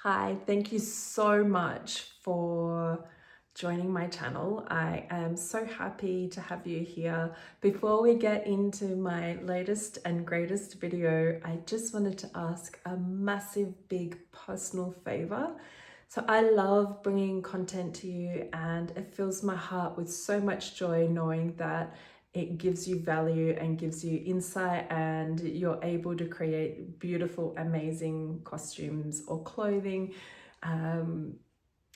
Hi, thank you so much for joining my channel. I am so happy to have you here. Before we get into my latest and greatest video, I just wanted to ask a massive, big personal favor. So I love bringing content to you, and it fills my heart with so much joy knowing that it gives you value and gives you insight, and you're able to create beautiful, amazing costumes or clothing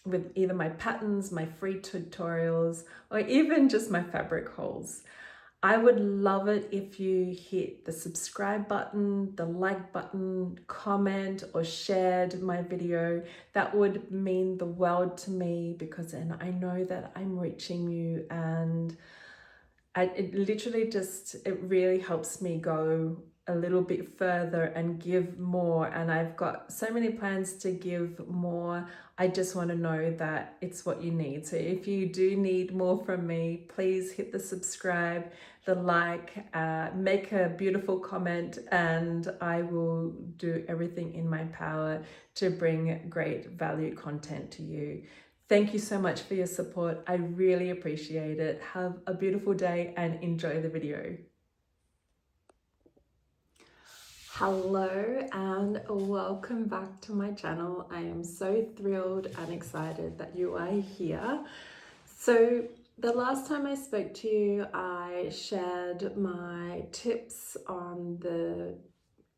with either my patterns, my free tutorials, or even just my fabric hauls. I would love it if you hit the subscribe button, the like button, comment or shared my video. That would mean the world to me, because then I know that I'm reaching you, and it literally just, it really helps me go a little bit further and give more. And I've got so many plans to give more. I just want to know that it's what you need. So if you do need more from me, please hit the subscribe, the like, make a beautiful comment, and I will do everything in my power to bring great value content to you. Thank you so much for your support. I really appreciate it. Have a beautiful day and enjoy the video. Hello and welcome back to my channel. I am so thrilled and excited that you are here. So the last time I spoke to you, I shared my tips on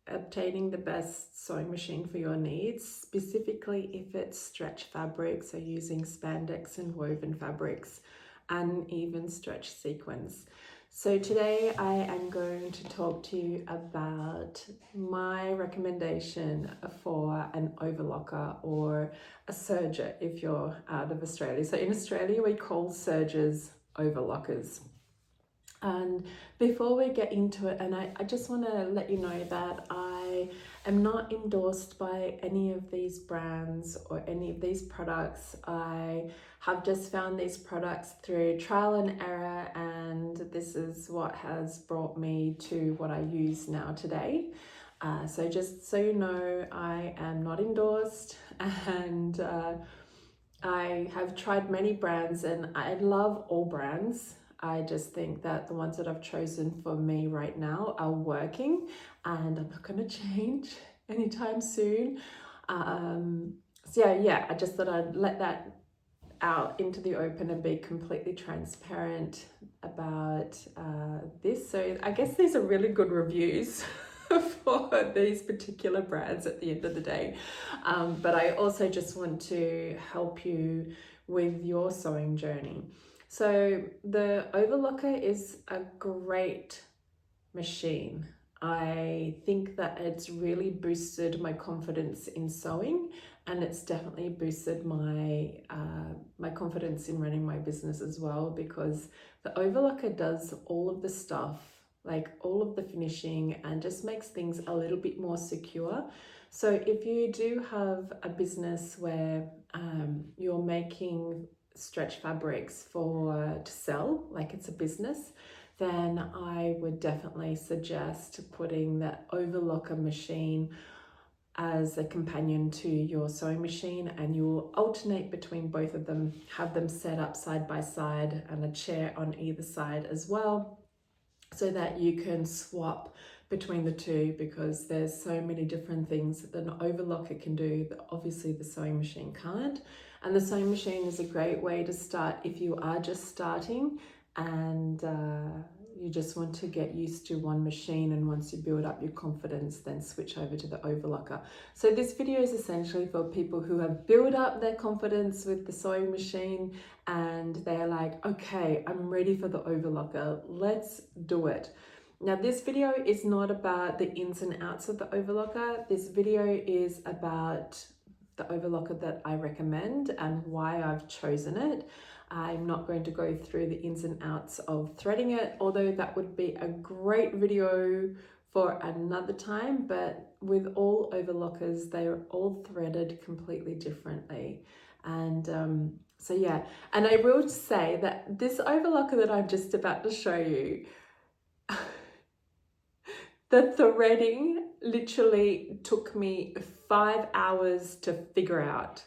obtaining the best sewing machine for your needs, specifically if it's stretch fabric, so using spandex and woven fabrics and even stretch sequins. So today I am going to talk to you about my recommendation for an overlocker or a serger if you're out of Australia. So in Australia we call sergers overlockers. And before we get into it, and I just want to let you know that I am not endorsed by any of these brands or any of these products. I have just found these products through trial and error, and this is what has brought me to what I use now today. So just so you know, I am not endorsed, and I have tried many brands, and I love all brands. I just think that the ones that I've chosen for me right now are working, and I'm not going to change anytime soon. So yeah, I just thought I'd let that out into the open and be completely transparent about this. So I guess these are really good reviews for these particular brands at the end of the day. But I also just want to help you with your sewing journey. So the Overlocker is a great machine. I think that it's really boosted my confidence in sewing, and it's definitely boosted my my confidence in running my business as well, because the Overlocker does all of the stuff, like all of the finishing, and just makes things a little bit more secure. So if you do have a business where you're making stretch fabrics to sell, like it's a business, then I would definitely suggest putting the overlocker machine as a companion to your sewing machine, and you will alternate between both of them, have them set up side by side and a chair on either side as well, so that you can swap between the two, because there's so many different things that an overlocker can do that obviously the sewing machine can't. And the sewing machine is a great way to start if you are just starting and you just want to get used to one machine, and once you build up your confidence, then switch over to the overlocker. So this video is essentially for people who have built up their confidence with the sewing machine and they're like, okay, I'm ready for the overlocker, let's do it. Now this video is not about the ins and outs of the overlocker. This video is about the overlocker that I recommend and why I've chosen it. I'm not going to go through the ins and outs of threading it, although that would be a great video for another time. But with all overlockers, they are all threaded completely differently. And so yeah, and I will say that this overlocker that I'm just about to show you, the threading literally took me 5 hours to figure out.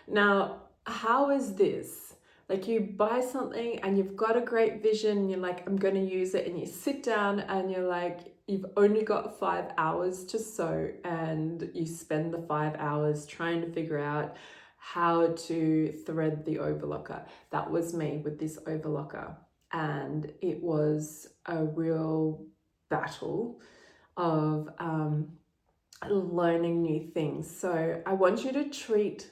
Now, how is this? Like, you buy something and you've got a great vision, you're like, I'm going to use it, and you sit down and you're like, you've only got 5 hours to sew, and you spend the 5 hours trying to figure out how to thread the overlocker. That was me with this overlocker, and it was a real battle of learning new things. So I want you to treat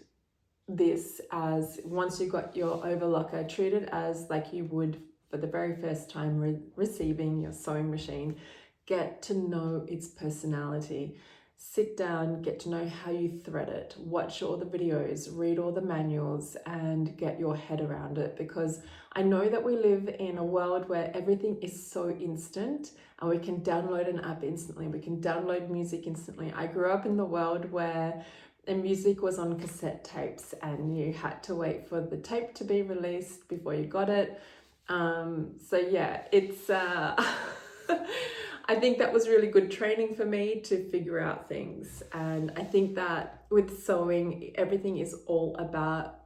this as, once you got your overlocker, treat it as like you would for the very first time receiving your sewing machine. Get to know its personality. Sit down, get to know how you thread it, watch all the videos, read all the manuals, and get your head around it, because I know that we live in a world where everything is so instant, and we can download an app instantly, we can download music instantly. I grew up in the world where the music was on cassette tapes and you had to wait for the tape to be released before you got it. So yeah, it's I think that was really good training for me to figure out things. And I think that with sewing, everything is all about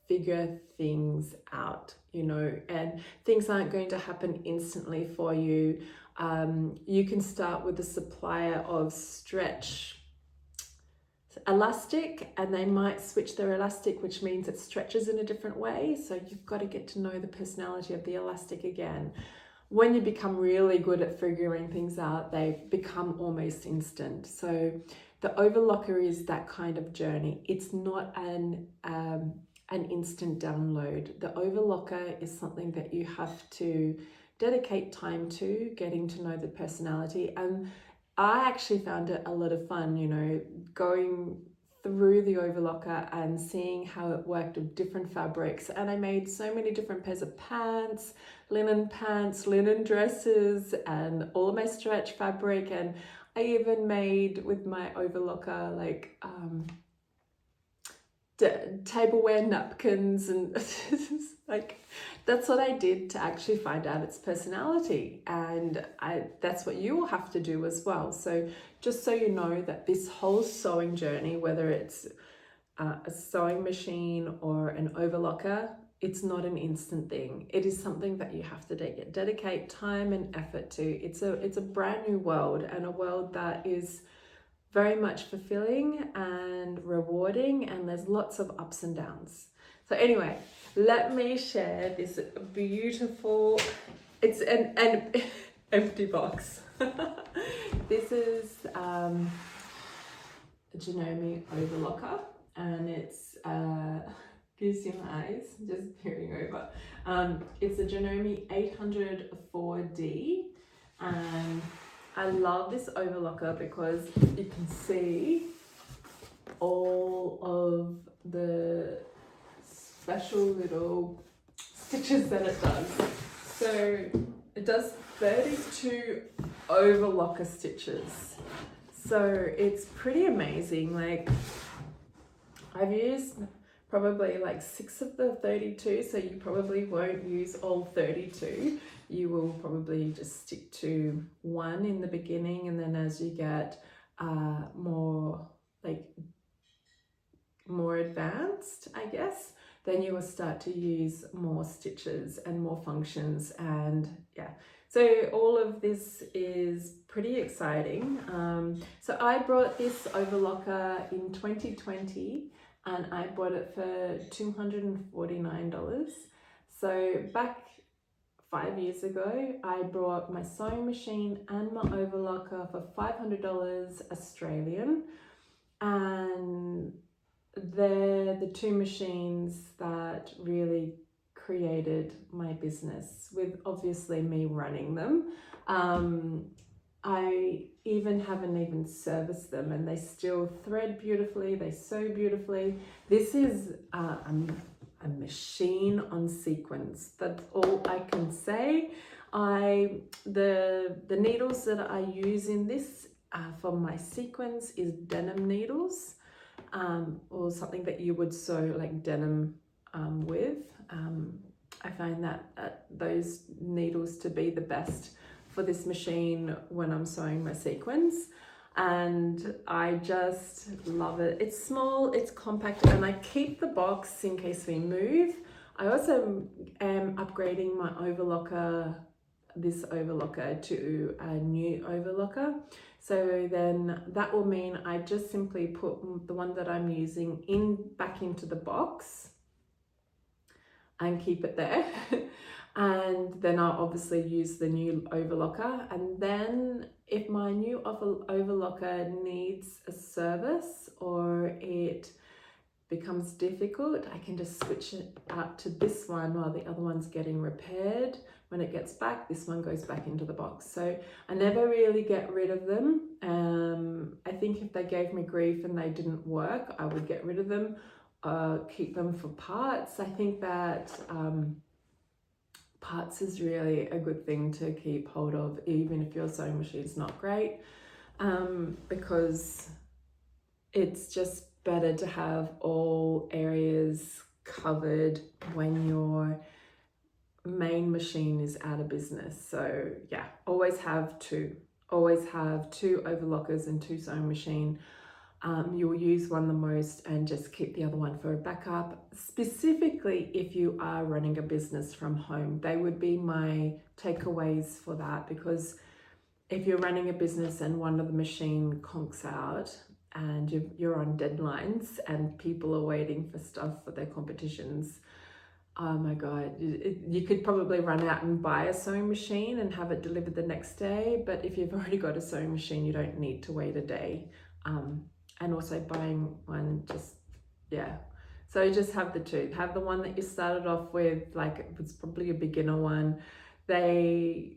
figure things out, you know, and things aren't going to happen instantly for you. You can start with a supplier of stretch elastic, and they might switch their elastic, which means it stretches in a different way. So you've got to get to know the personality of the elastic again. When you become really good at figuring things out, they become almost instant. So the overlocker is that kind of journey. It's not an instant download. The overlocker is something that you have to dedicate time to, getting to know the personality. And I actually found it a lot of fun, you know, going through the overlocker and seeing how it worked with different fabrics. And I made so many different pairs of pants, linen dresses, and all of my stretch fabric. And I even made with my overlocker like tableware napkins, and like, that's what I did to actually find out its personality. And that's what you will have to do as well. So just so you know that this whole sewing journey, whether it's a sewing machine or an overlocker, it's not an instant thing. It is something that you have to dedicate time and effort to. It's a brand new world, and a world that is very much fulfilling and rewarding, and there's lots of ups and downs. So anyway, let me share this beautiful, it's an empty box. This is a Janome overlocker, and it's gives you my eyes just peering over. It's a Janome 804D, and I love this overlocker because you can see all of the special little stitches that it does. So it does 32 overlocker stitches. So it's pretty amazing. Like, I've used probably like 6 of the 32, so you probably won't use all 32. You will probably just stick to one in the beginning, and then as you get more advanced, I guess, then you will start to use more stitches and more functions. And yeah, so all of this is pretty exciting. So I brought this overlocker in 2020, and I bought it for $249. So back 5 years ago, I brought my sewing machine and my overlocker for $500 Australian, and they're the two machines that really created my business, with obviously me running them. I haven't even serviced them, and they still thread beautifully, they sew beautifully. This is a machine on sequins. That's all I can say. The needles that I use in this for my sequins is denim needles, or something that you would sew like denim with. I find that those needles to be the best for this machine when I'm sewing my sequins. and I just love it. It's small, it's compact, and I keep the box in case we move. I also am upgrading my this overlocker to a new overlocker. So then that will mean I just simply put the one that I'm using back into the box and keep it there. And then I'll obviously use the new overlocker. And then if my new overlocker needs a service or it becomes difficult, I can just switch it out to this one while the other one's getting repaired. When it gets back, this one goes back into the box. So I never really get rid of them. I think if they gave me grief and they didn't work, I would get rid of them, keep them for parts. I think that parts is really a good thing to keep hold of, even if your sewing machine's not great, because it's just better to have all areas covered when your main machine is out of business. So yeah, always have two overlockers and two sewing machine. You'll use one the most and just keep the other one for a backup, specifically if you are running a business from home. They would be my takeaways for that, because if you're running a business and one of the machine conks out and you're on deadlines and people are waiting for stuff for their competitions, oh my God, you could probably run out and buy a sewing machine and have it delivered the next day. But if you've already got a sewing machine, you don't need to wait a day. And also buying one, just, yeah. So just have the two. Have the one that you started off with, like it was probably a beginner one. This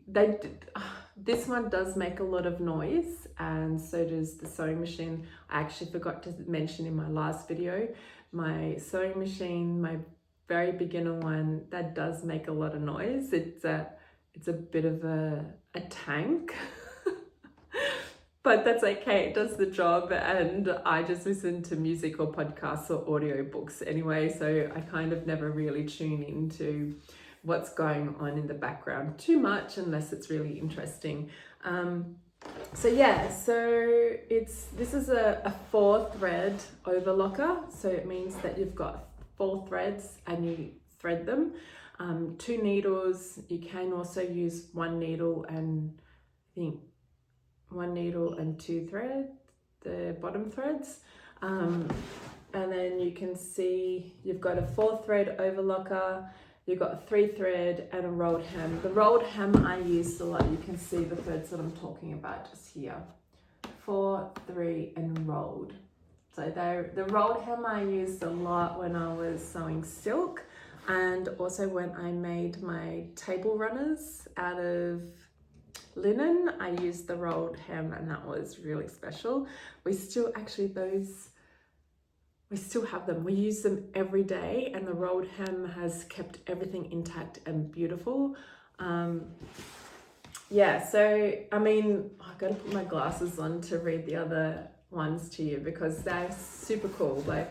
one does make a lot of noise, and so does the sewing machine. I actually forgot to mention in my last video, my sewing machine, my very beginner one, that does make a lot of noise. It's a bit of a tank. But that's okay, it does the job, and I just listen to music or podcasts or audiobooks anyway, so I kind of never really tune into what's going on in the background too much unless it's really interesting. So yeah, so this is a 4-thread overlocker, so it means that you've got 4 threads and you thread them. 2 needles, you can also use 1 needle and I think 1 needle and 2 threads, the bottom threads. And then you can see you've got a 4-thread overlocker, you've got a 3-thread and a rolled hem. The rolled hem I use a lot. You can see the threads that I'm talking about just here. 4, 3 and rolled. So the rolled hem I used a lot when I was sewing silk, and also when I made my table runners out of linen, I used the rolled hem, and that was really special. We still have them. We use them every day, and the rolled hem has kept everything intact and beautiful. Yeah, so I mean, I've got to put my glasses on to read the other ones to you because they're super cool. Like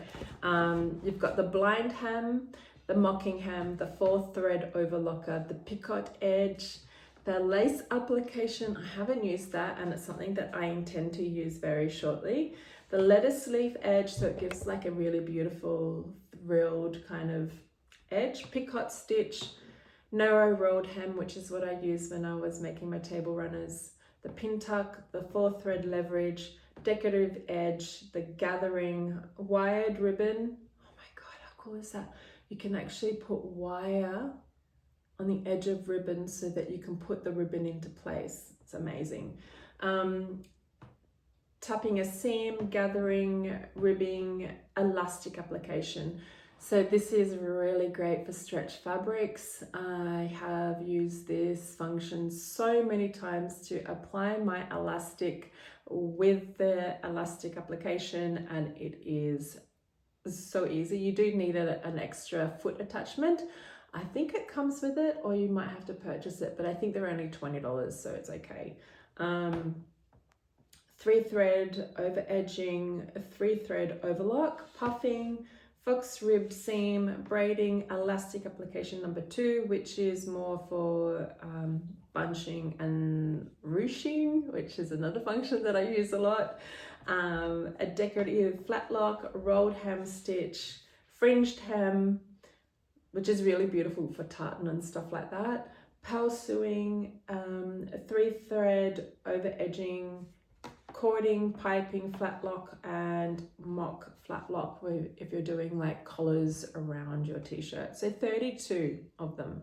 you've got the blind hem, the mocking hem, the 4-thread overlocker, the picot edge, the lace application. I haven't used that, and it's something that I intend to use very shortly. The lettuce leaf edge, so it gives like a really beautiful thrilled kind of edge. Picot stitch, narrow rolled hem, which is what I used when I was making my table runners. The pin tuck, the 4-thread leverage, decorative edge, the gathering, wired ribbon. Oh my God, how cool is that? You can actually put wire on the edge of ribbon so that you can put the ribbon into place. It's amazing. Tapping a seam, gathering, ribbing, elastic application. So this is really great for stretch fabrics. I have used this function so many times to apply my elastic with the elastic application, and it is so easy. You do need an extra foot attachment. I think it comes with it, or you might have to purchase it, but I think they're only $20, so it's okay. 3-thread over edging, a 3-thread overlock, puffing, fox ribbed seam, braiding, elastic application number 2, which is more for bunching and ruching, which is another function that I use a lot. A decorative flat lock, rolled hem stitch, fringed hem, which is really beautiful for tartan and stuff like that. Pearl sewing, 3-thread over edging, cording, piping, flat lock, and mock flat lock if you're doing like collars around your t-shirt. So 32 of them.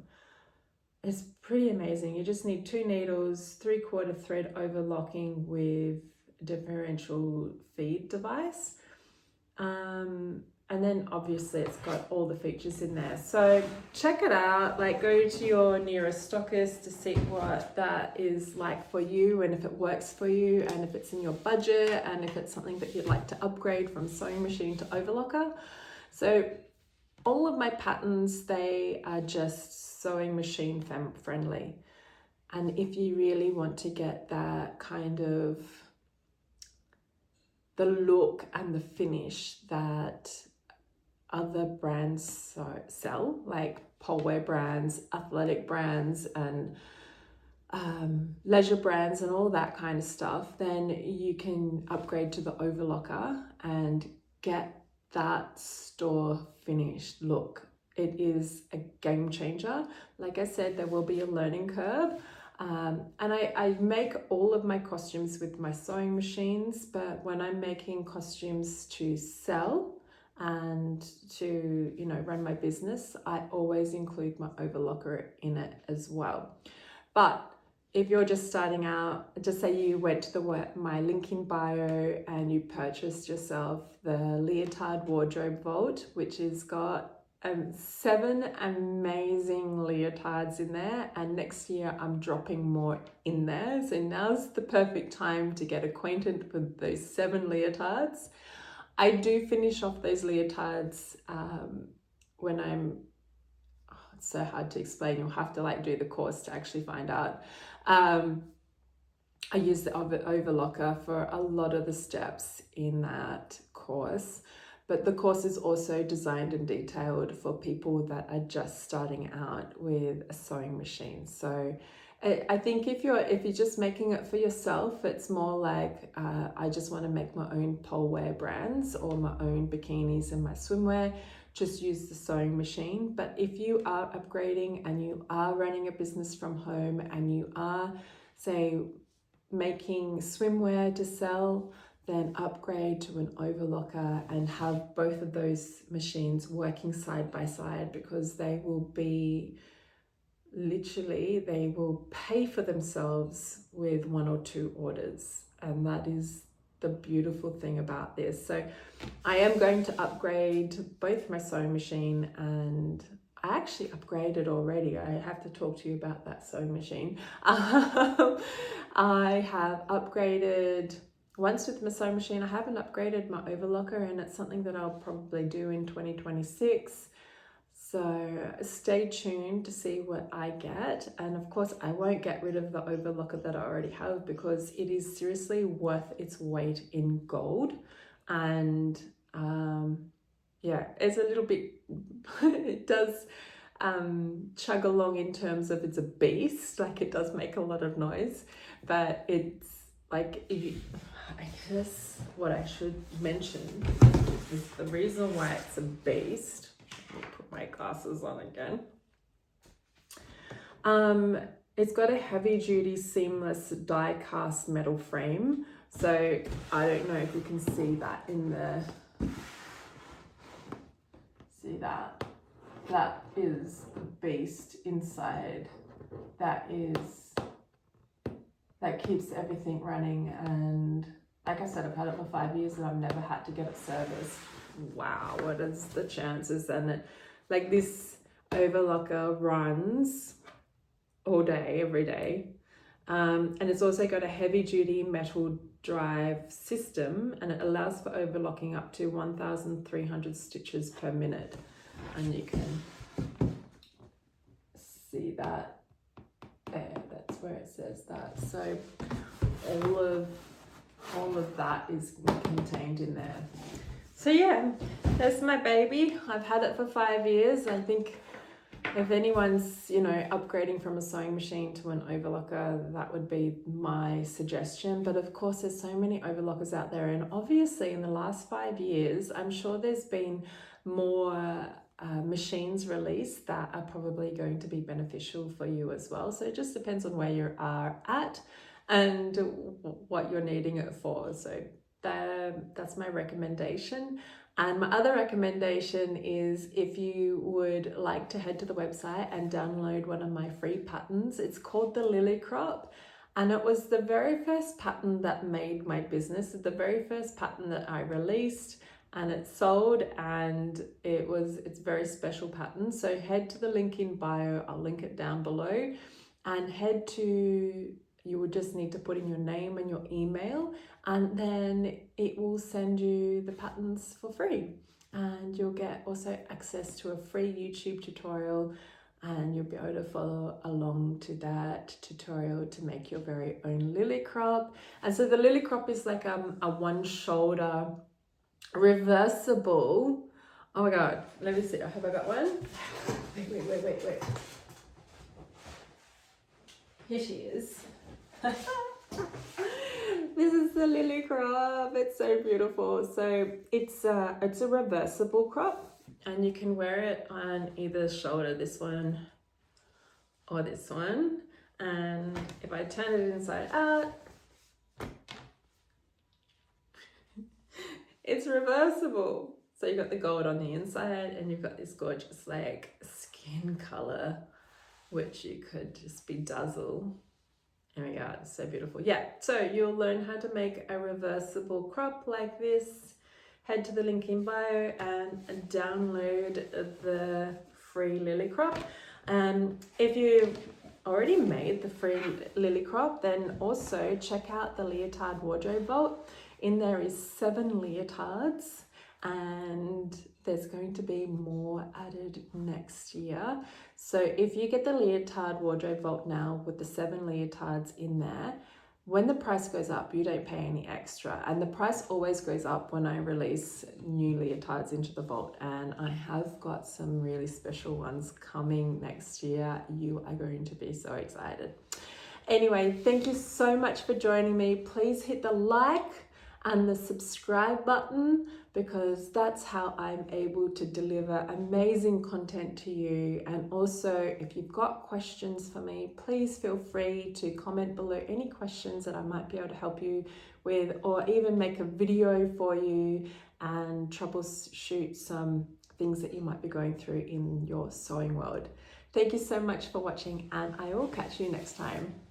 It's pretty amazing. You just need 2 needles, 3/4 thread overlocking with differential feed device. And then obviously it's got all the features in there. So check it out, like go to your nearest stockist to see what that is like for you and if it works for you and if it's in your budget and if it's something that you'd like to upgrade from sewing machine to overlocker. So all of my patterns, they are just sewing machine friendly. And if you really want to get that kind of the look and the finish that other brands sell, like polewear brands, athletic brands, and leisure brands and all that kind of stuff, then you can upgrade to the overlocker and get that store finished look. It is a game changer. Like I said, there will be a learning curve. And I make all of my costumes with my sewing machines, but when I'm making costumes to sell and to, you know, run my business, I always include my overlocker in it as well. But if you're just starting out, just say you went to my link in bio and you purchased yourself the Leotard Wardrobe Vault, which has got 7 amazing leotards in there, and next year I'm dropping more in there. So now's the perfect time to get acquainted with those 7 leotards. I do finish off those leotards when I'm, it's so hard to explain, you'll have to like do the course to actually find out. I use the overlocker for a lot of the steps in that course. But the course is also designed and detailed for people that are just starting out with a sewing machine. So I think if you're just making it for yourself, it's more like I just want to make my own polewear brands or my own bikinis and my swimwear, just use the sewing machine. But if you are upgrading and you are running a business from home and you are, say, making swimwear to sell, then upgrade to an overlocker and have both of those machines working side by side, because they will be literally, they will pay for themselves with 1 or 2 orders. And that is the beautiful thing about this. So I am going to upgrade both my sewing machine, and I actually upgraded already. I have to talk to you about that sewing machine. I have upgraded once with my sewing machine. I haven't upgraded my overlocker, and it's something that I'll probably do in 2026. So stay tuned to see what I get. And of course, I won't get rid of the overlocker that I already have, because it is seriously worth its weight in gold. And yeah, it's a little bit, it does chug along in terms of it's a beast, like it does make a lot of noise, but it's like, I guess what I should mention is the reason why it's a beast. Let me put my glasses on again. It's got a heavy duty seamless die cast metal frame. So I don't know if you can see that in the, see that? That is the beast inside. That keeps everything running. And like I said, I've had it for 5 years and I've never had to get it serviced. Wow, what is the chances? And like this overlocker runs all day, every day. And it's also got a heavy duty metal drive system, and it allows for overlocking up to 1,300 stitches per minute. And you can see that there, that's where it says that. So all of that is contained in there. So yeah, that's my baby. I've had it for 5 years. I think if anyone's, upgrading from a sewing machine to an overlocker, that would be my suggestion. But of course, there's so many overlockers out there. And obviously, in the last 5 years, I'm sure there's been more machines released that are probably going to be beneficial for you as well. So it just depends on where you are at and what you're needing it for. So that's my recommendation. And my other recommendation is if you would like to head to the website and download one of my free patterns. It's called the Lily Crop, and it was the very first pattern that made my business, the very first pattern that I released, and it sold, and it's a very special pattern. So head to the link in bio, I'll link it down below, and you would just need to put in your name and your email, and then it will send you the patterns for free. And you'll get also access to a free YouTube tutorial, and you'll be able to follow along to that tutorial to make your very own lily crop. And so the lily crop is like a one shoulder reversible. Oh my God, let me see, have I got one? Wait. Here she is. This is the lily crop. It's so beautiful. So it's a reversible crop, and you can wear it on either shoulder, this one or this one. And if I turn it inside out, it's reversible. So you've got the gold on the inside, and you've got this gorgeous like skin color, which you could just bedazzle. There we go, it's so beautiful. Yeah, so you'll learn how to make a reversible crop like this. Head to the link in bio and download the free lily crop. And if you already made the free lily crop, then also check out the Leotard Wardrobe Vault. In there is 7 leotards, and there's going to be more added next year. So if you get the Leotard Wardrobe Vault now with the 7 leotards in there, when the price goes up, you don't pay any extra. And the price always goes up when I release new leotards into the vault. And I have got some really special ones coming next year. You are going to be so excited. Anyway, thank you so much for joining me. Please hit the like and the subscribe button, because that's how I'm able to deliver amazing content to you. And also, if you've got questions for me, please feel free to comment below any questions that I might be able to help you with, or even make a video for you and troubleshoot some things that you might be going through in your sewing world. Thank you so much for watching, and I will catch you next time.